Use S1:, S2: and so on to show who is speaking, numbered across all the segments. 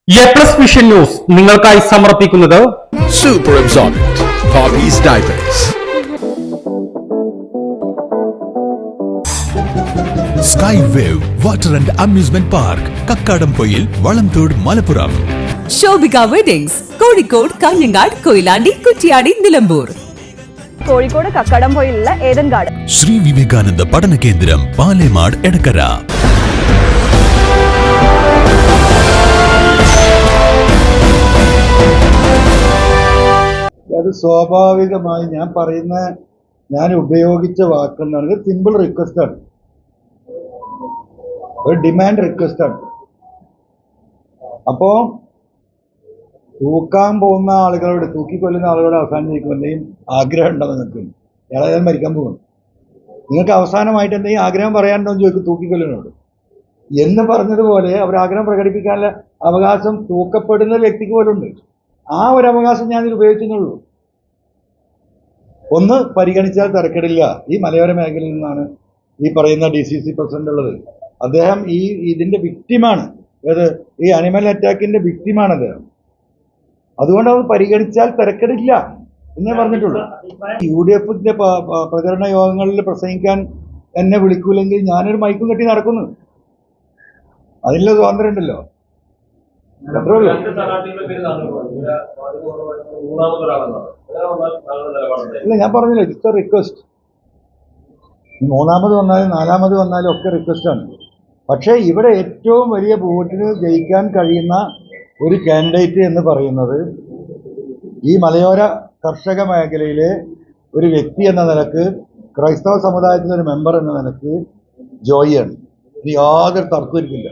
S1: A+ vision news നിങ്ങൾക്കായി സമർപ്പിക്കുന്നത്
S2: Super Absorbent Hobbies Diapers. Sky Wave Water and Amusement Park, Kakkadampoyil, Valamthode, Malappuram.
S3: Shobhika weddings, Kozhikode, Kanhangad, Koyilandy, Kuttiady, Nilambur.
S4: Kozhikode കക്കാടംപൊയിലുള്ള Eden garden.
S2: Shri Vivekananda പഠന കേന്ദ്രം, പാലേമാട്, എടക്കര.
S5: അത് സ്വാഭാവികമായി ഞാൻ ഉപയോഗിച്ച വാക്കെന്നാണ്. ഇത് സിമ്പിൾ റിക്വസ്റ്റ് ആണ്, ഒരു ഡിമാൻഡ് റിക്വസ്റ്റ് ആണ്. അപ്പോ തൂക്കാൻ പോകുന്ന ആളുകളോട്, തൂക്കിക്കൊല്ലുന്ന ആളുകളോട് അവസാനം ചോദിക്കും, എന്തെങ്കിലും ആഗ്രഹം ഉണ്ടോ നിങ്ങൾക്ക്? ഏതായാലും മരിക്കാൻ പോകുന്നു, നിങ്ങൾക്ക് അവസാനമായിട്ട് എന്തെങ്കിലും ആഗ്രഹം പറയാനുണ്ടോ എന്ന് ചോദിക്കും തൂക്കിക്കൊല്ലിനോട്. എന്ന് പറഞ്ഞതുപോലെ അവർ ആഗ്രഹം പ്രകടിപ്പിക്കാനുള്ള അവകാശം തൂക്കപ്പെടുന്ന വ്യക്തിക്ക് പോലും ഉണ്ട്. ആ ഒരു അവകാശം ഞാൻ ഇതിൽ ഉപയോഗിക്കുന്നുള്ളൂ. ഒന്ന്, പരിഗണിച്ചാൽ തരക്കേടില്ല. ഈ മലയോര മേഖലയിൽ നിന്നാണ് ഈ പറയുന്ന DCC പ്രസിഡന്റ് ഉള്ളത്. അദ്ദേഹം ഇതിന്റെ വിക്ടിമാണ്. ഈ അനിമൽ അറ്റാക്കിന്റെ വിക്ടിമാണ് അദ്ദേഹം. അതുകൊണ്ട് അത് പരിഗണിച്ചാൽ തരക്കേടില്ല എന്നേ പറഞ്ഞിട്ടുള്ളൂ. UDFന്റെ പ്രചരണ യോഗങ്ങളിൽ പ്രസംഗിക്കാൻ എന്നെ വിളിക്കൂലെങ്കിൽ ഞാനൊരു മൈക്കും കെട്ടി നടക്കുന്നു. അതിനുള്ള സ്വാതന്ത്ര്യം ഉണ്ടല്ലോ. ഇല്ല, ഞാൻ പറഞ്ഞില്ല, ഇറ്റ്സ് എ റിക്വസ്റ്റ്. മൂന്നാമത് വന്നാലും നാലാമത് വന്നാലും ഒക്കെ റിക്വസ്റ്റ് ആണ്. പക്ഷേ ഇവിടെ ഏറ്റവും വലിയ വോട്ടിന് ജയിക്കാൻ കഴിയുന്ന ഒരു കാൻഡിഡേറ്റ് എന്ന് പറയുന്നത് ഈ മലയോര കർഷക മേഖലയിലെ ഒരു വ്യക്തി എന്ന നിലക്ക്, ക്രൈസ്തവ സമുദായത്തിലെ ഒരു മെമ്പർ എന്ന നിലക്ക് ജോയിയാണ്. ഇത് യാതൊരു തർക്കമില്ല.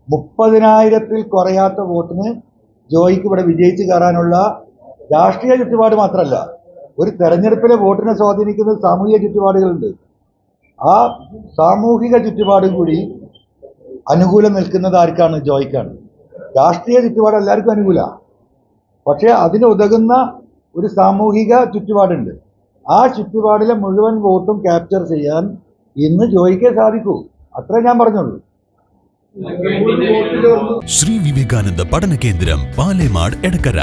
S5: 30,000-ൽ കുറയാത്ത വോട്ടിന് ജോയിക്ക് ഇവിടെ വിജയിച്ച് കയറാനുള്ള രാഷ്ട്രീയ ചുറ്റുപാട് മാത്രമല്ല, ഒരു തെരഞ്ഞെടുപ്പിലെ വോട്ടിനെ സ്വാധീനിക്കുന്ന സാമൂഹിക ചുറ്റുപാടുകളുണ്ട്. ആ സാമൂഹിക ചുറ്റുപാടും കൂടി അനുകൂലം നിൽക്കുന്നത് ആർക്കാണ്? ജോയിക്കാണ്. രാഷ്ട്രീയ ചുറ്റുപാട് എല്ലാവർക്കും അനുകൂല, പക്ഷേ അതിനുതകുന്ന ഒരു സാമൂഹിക ചുറ്റുപാടുണ്ട്. ആ ചുറ്റുപാടിലെ മുഴുവൻ വോട്ടും ക്യാപ്ചർ ചെയ്യാൻ ഇന്ന് ജോയിക്കേ സാധിക്കൂ. അത്രേ ഞാൻ പറഞ്ഞുള്ളൂ.
S2: ശ്രീ വിവേകാനന്ദ പഠന കേന്ദ്രം, പാലേമാട്, എടക്കര.